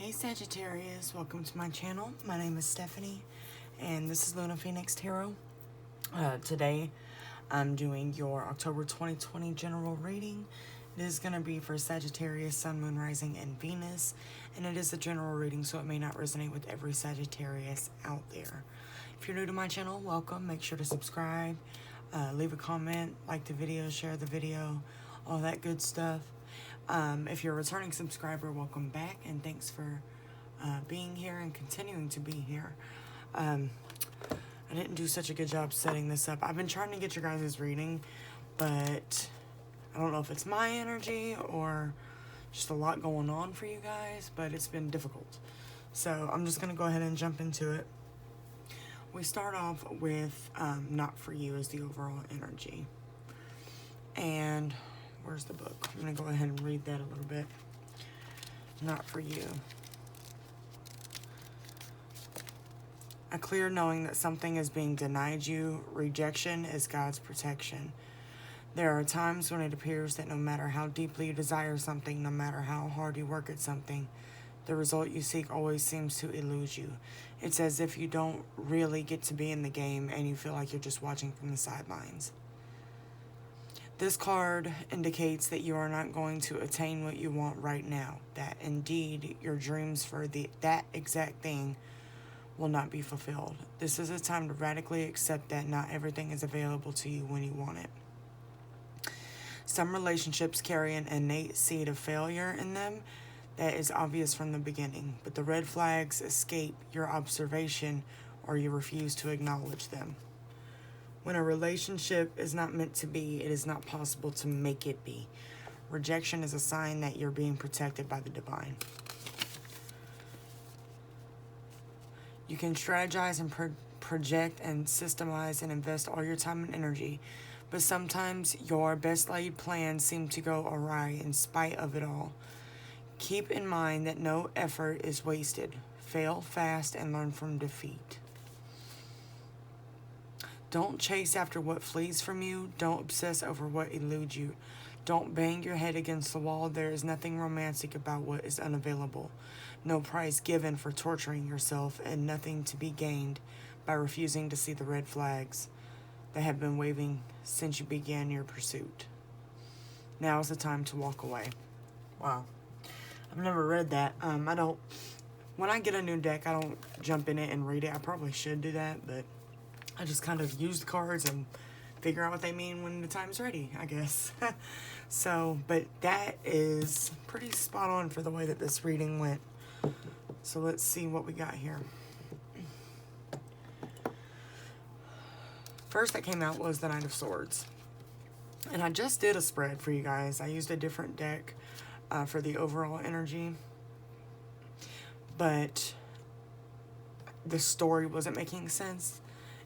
Hey Sagittarius, welcome to my channel. My name is Stephanie and this is Luna Phoenix Tarot. Today I'm doing your October 2020 general reading. It is going to be for Sagittarius, Sun, Moon, Rising, and Venus. And it is a general reading, so it may not resonate with every Sagittarius out there. If you're new to my channel, welcome. Make sure to subscribe, leave a comment, like the video, share the video, all that good stuff. If you're a returning subscriber, welcome back, and thanks for being here and continuing to be here. I didn't do such a good job setting this up. I've been trying to get your guys' reading, but I don't know if it's my energy or just a lot going on for you guys, but it's been difficult. So I'm just going to go ahead and jump into it. We start off with not for you as the overall energy. And where's the book? I'm going to go ahead and read that a little bit. Not for you. A clear knowing that something is being denied you. Rejection is God's protection. There are times when it appears that no matter how deeply you desire something, no matter how hard you work at something, the result you seek always seems to elude you. It's as if you don't really get to be in the game and you feel like you're just watching from the sidelines. This card indicates that you are not going to attain what you want right now, that indeed your dreams for that exact thing will not be fulfilled. This is a time to radically accept that not everything is available to you when you want it. Some relationships carry an innate seed of failure in them that is obvious from the beginning, but the red flags escape your observation or you refuse to acknowledge them. When a relationship is not meant to be, it is not possible to make it be. Rejection is a sign that you're being protected by the divine. You can strategize and project and systemize and invest all your time and energy, but sometimes your best laid plans seem to go awry in spite of it all. Keep in mind that no effort is wasted. Fail fast and learn from defeat. Don't chase after what flees from you. Don't obsess over what eludes you. Don't bang your head against the wall. There is nothing romantic about what is unavailable. No price given for torturing yourself, and nothing to be gained by refusing to see the red flags that have been waving since you began your pursuit. Now is the time to walk away. Wow. I've never read that. When I get a new deck, I don't jump in it and read it. I probably should do that, but I just kind of use the cards and figure out what they mean when the time's ready, I guess. But that is pretty spot on for the way that this reading went. So let's see what we got here. First that came out was the Knight of Swords. And I just did a spread for you guys. I used a different deck for the overall energy. But the story wasn't making sense.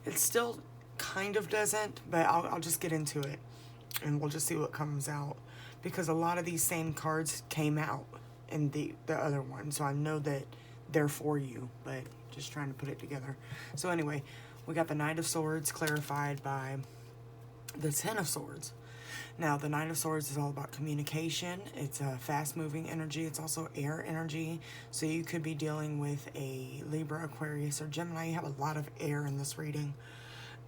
It still kind of doesn't, but I'll just get into it and we'll just see what comes out, because a lot of these same cards came out in the other one, so I know that they're for you, but just trying to put it together. So anyway, we got the Knight of Swords clarified by the Ten of Swords. Now, the Knight of Swords is all about communication. It's a fast-moving energy. It's also air energy. So you could be dealing with a Libra, Aquarius, or Gemini. You have a lot of air in this reading.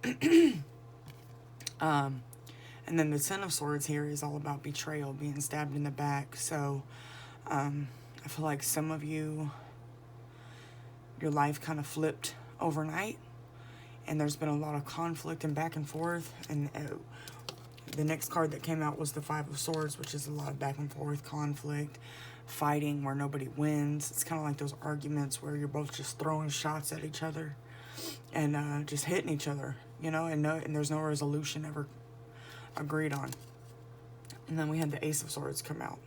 And then the Ten of Swords here is all about betrayal, being stabbed in the back. So I feel like some of you, your life kind of flipped overnight. And there's been a lot of conflict and back and forth. And the next card that came out was the Five of Swords, which is a lot of back and forth, conflict, fighting where nobody wins. It's kind of like those arguments where you're both just throwing shots at each other and just hitting each other, you know, and there's no resolution ever agreed on. And then we had the Ace of Swords come out.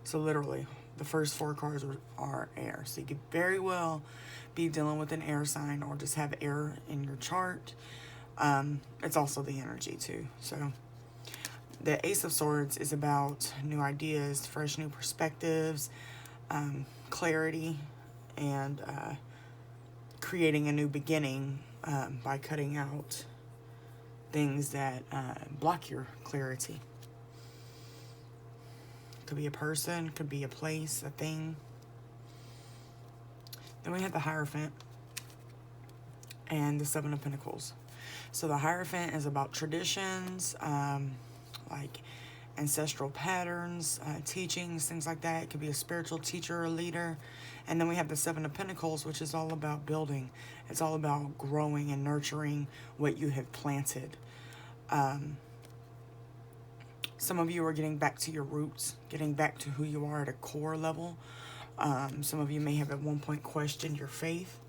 So literally, the first four cards are air. So you could very well be dealing with an air sign or just have air in your chart. It's also the energy too. So the Ace of Swords is about new ideas, fresh new perspectives, clarity, and creating a new beginning by cutting out things that block your clarity. Could be a person, could be a place, a thing. Then we have the Hierophant and the Seven of Pentacles. So the Hierophant is about traditions, like ancestral patterns, teachings, things like that. It could be a spiritual teacher or leader. And then we have the Seven of Pentacles, which is all about building. It's all about growing and nurturing what you have planted. Some of you are getting back to your roots, getting back to who you are at a core level. Some of you may have at one point questioned your faith.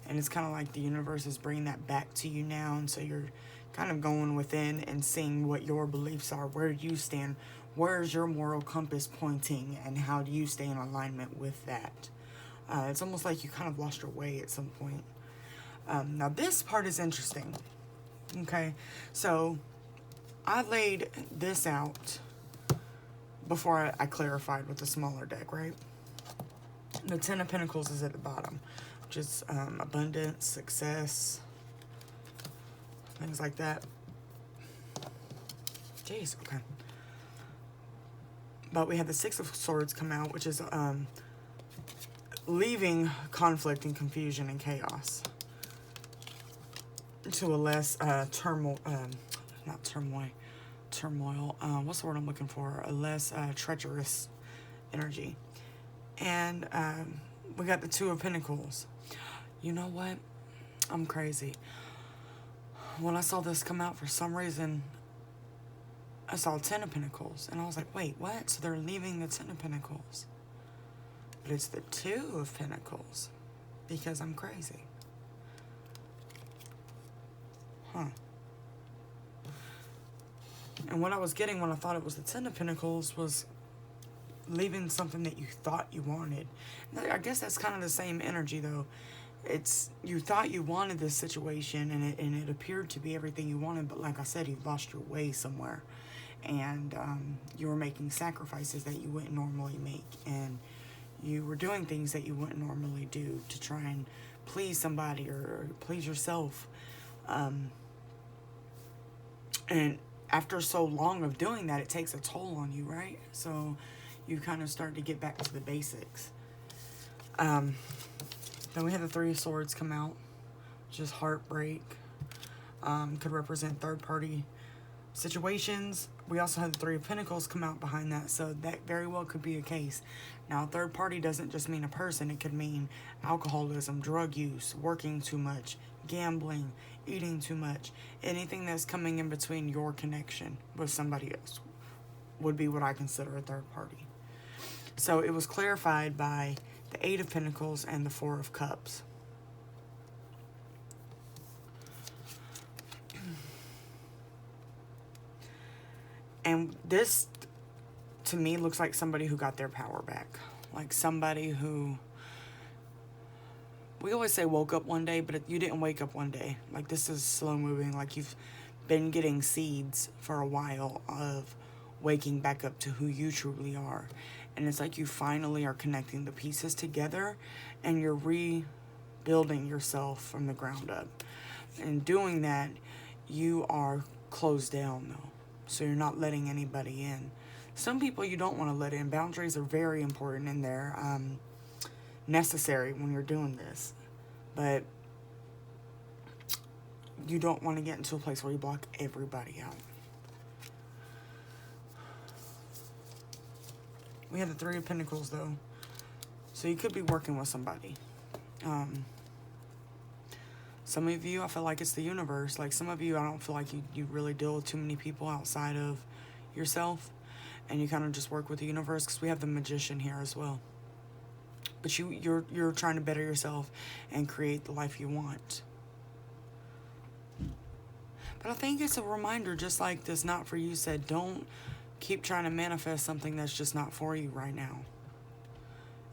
And it's kind of like the universe is bringing that back to you now. And so you're kind of going within and seeing what your beliefs are, where you stand, where's your moral compass pointing, and how do you stay in alignment with that. It's almost like you kind of lost your way at some point. Now this part is interesting. Okay, so I laid this out before I clarified with the smaller deck, right? The Ten of Pentacles is at the bottom, which is abundance, success, things like that. Jeez, okay. But we have the Six of Swords come out, which is leaving conflict and confusion and chaos to a less turmoil. What's the word I'm looking for? A less treacherous energy. And we got the Two of Pentacles. You know what? I'm crazy. When I saw this come out, for some reason, I saw 10 of Pentacles. And I was like, wait, what? So they're leaving the 10 of Pentacles. But it's the 2 of Pentacles. Because I'm crazy. Huh. And what I was getting when I thought it was the 10 of Pentacles was leaving something that you thought you wanted. I guess that's kind of the same energy, though. It's, you thought you wanted this situation, and it appeared to be everything you wanted, but like I said, you lost your way somewhere. And you were making sacrifices that you wouldn't normally make. And you were doing things that you wouldn't normally do to try and please somebody or please yourself. And after so long of doing that, it takes a toll on you, right? So you kind of start to get back to the basics. Then we have the Three of Swords come out, which is heartbreak. Could represent third-party situations. We also have the Three of Pentacles come out behind that, so that very well could be a case. Now, third party doesn't just mean a person. It could mean alcoholism, drug use, working too much, gambling, eating too much. Anything that's coming in between your connection with somebody else would be what I consider a third party. So it was clarified by the Eight of Pentacles and the Four of Cups. And this, to me, looks like somebody who got their power back. Like somebody who, we always say woke up one day, but you didn't wake up one day. Like this is slow moving. Like you've been getting seeds for a while of waking back up to who you truly are. And it's like you finally are connecting the pieces together and you're rebuilding yourself from the ground up. And doing that, you are closed down though. So you're not letting anybody in. Some people you don't want to let in. Boundaries are very important and they're necessary when you're doing this. But you don't want to get into a place where you block everybody out. We have the Three of Pentacles though. So you could be working with somebody. Some of you, I feel like it's the universe. Like some of you, I don't feel like you really deal with too many people outside of yourself. And you kind of just work with the universe because we have the Magician here as well. But you're trying to better yourself and create the life you want. But I think it's a reminder, just like this Not For You said, don't keep trying to manifest something that's just not for you right now.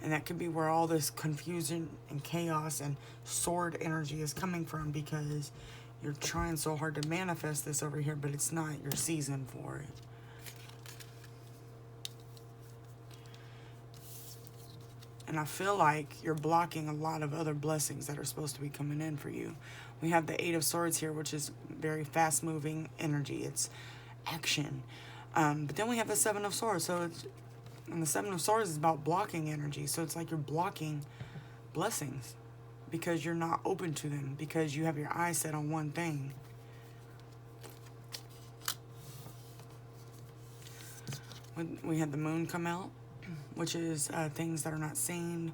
And that could be where all this confusion and chaos and sword energy is coming from, because you're trying so hard to manifest this over here, but it's not your season for it. And I feel like you're blocking a lot of other blessings that are supposed to be coming in for you. We have the Eight of Swords here, which is very fast-moving energy. It's action. But then we have the Seven of Swords. And the Seven of Swords is about blocking energy. So it's like you're blocking blessings. because you're not open to them, because you have your eyes set on one thing. When we had the moon come out, which is things that are not seen,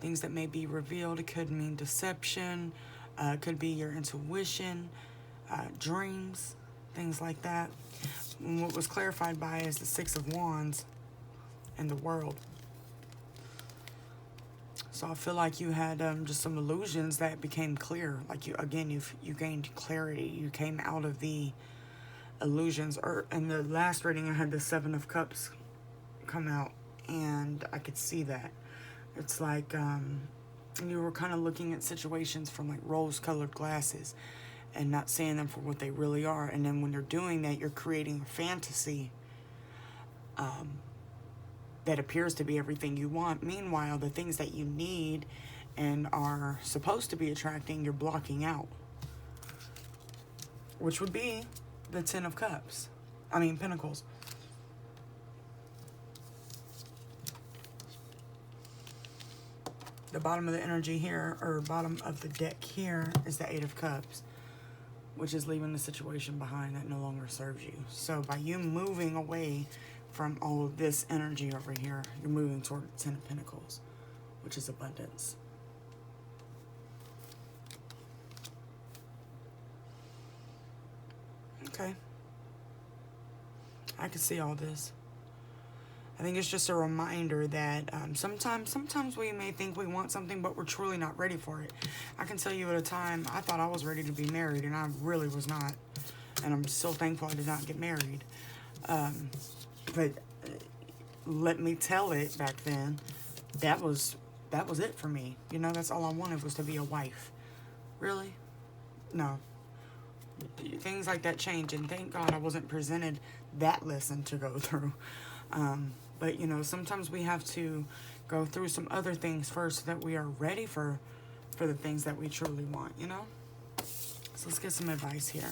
things that may be revealed. It could mean deception, could be your intuition, dreams, things like that. And what was clarified by is the Six of Wands and the World. So I feel like you had just some illusions that became clear. Like you gained clarity. You came out of the illusions. Or in the last reading, I had the Seven of Cups come out, and I could see that. It's like you were kind of looking at situations from like rose-colored glasses and not seeing them for what they really are. And then when you're doing that, you're creating a fantasy that appears to be everything you want. Meanwhile, the things that you need and are supposed to be attracting, you're blocking out. Which would be the Ten of Cups. Pentacles. The bottom of the energy here, or bottom of the deck here, is the Eight of Cups, which is leaving the situation behind that no longer serves you. So by you moving away from all of this energy over here, you're moving toward the Ten of Pentacles, which is abundance. Okay. I can see all this. I think it's just a reminder that sometimes we may think we want something, but we're truly not ready for it. I can tell you at a time, I thought I was ready to be married, and I really was not. And I'm so thankful I did not get married. But let me tell it, back then, that was it for me. You know, that's all I wanted, was to be a wife. Really? No. Things like that change, and thank God I wasn't presented that lesson to go through. But, you know, sometimes we have to go through some other things first so that we are ready for the things that we truly want, you know? So let's get some advice here.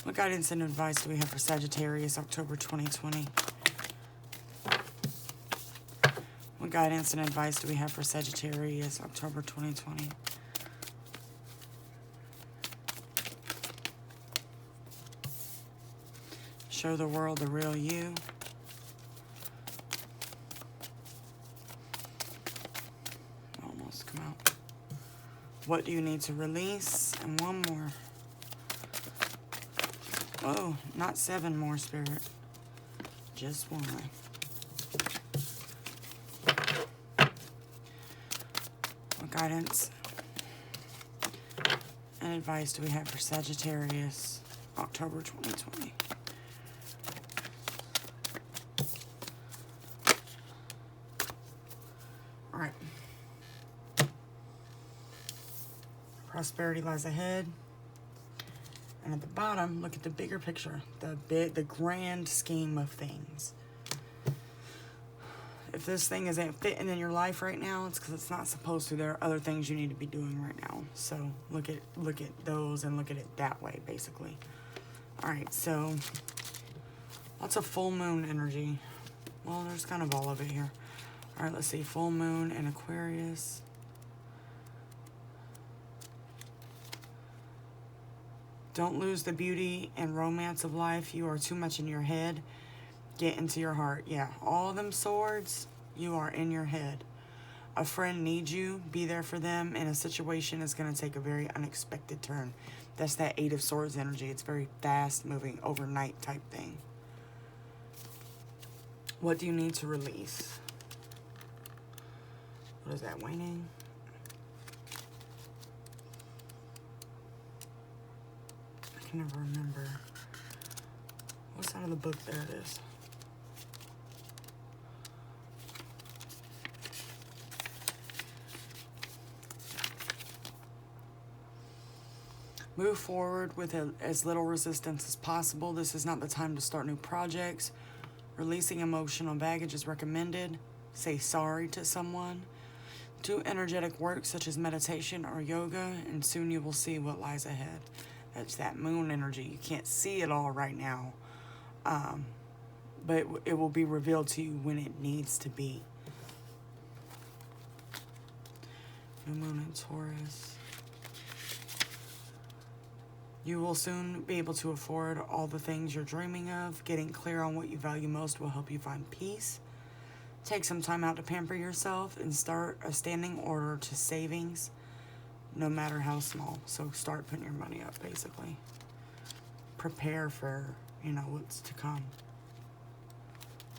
What guidance and advice do we have for Sagittarius, October 2020? What guidance and advice do we have for Sagittarius, October 2020? Show the world the real you. Almost come out. What do you need to release? And one more. Oh, not 7 more, Spirit. Just 1. What guidance and advice do we have for Sagittarius, October 2020? All right. Prosperity lies ahead. And at the bottom, look at the bigger picture, the grand scheme of things. If this thing isn't fitting in your life right now, it's because it's not supposed to. There are other things you need to be doing right now. So look at those and look at it that way, basically. All right, so lots of full moon energy. Well, there's kind of all of it here. All right, let's see. Full moon in Aquarius. Don't lose the beauty and romance of life. You are too much in your head. Get into your heart. Yeah, all them swords, you are in your head. A friend needs you. Be there for them. And a situation is going to take a very unexpected turn. That's that Eight of Swords energy. It's very fast moving, overnight type thing. What do you need to release? What is that, waning? I can never remember. What side of the book? There it is. Move forward with as little resistance as possible. This is not the time to start new projects Releasing emotional baggage is recommended. Say sorry to someone. Do energetic work such as meditation or yoga, and soon you will see what lies ahead. That's that moon energy. You can't see it all right now, but it will be revealed to you when it needs to be. New moon in Taurus. You will soon be able to afford all the things you're dreaming of. Getting clear on what you value most will help you find peace. Take some time out to pamper yourself and start a standing order to savings, no matter how small. So start putting your money up, basically. Prepare for, what's to come.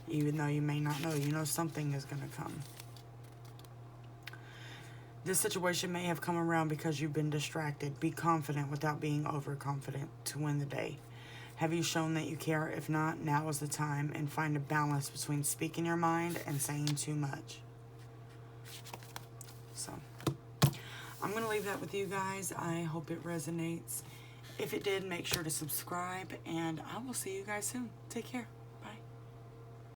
Even though you may not know, something is going to come. This situation may have come around because you've been distracted. Be confident without being overconfident to win the day. Have you shown that you care? If not, now is the time, and find a balance between speaking your mind and saying too much. So, I'm going to leave that with you guys. I hope it resonates. If it did, make sure to subscribe, and I will see you guys soon. Take care.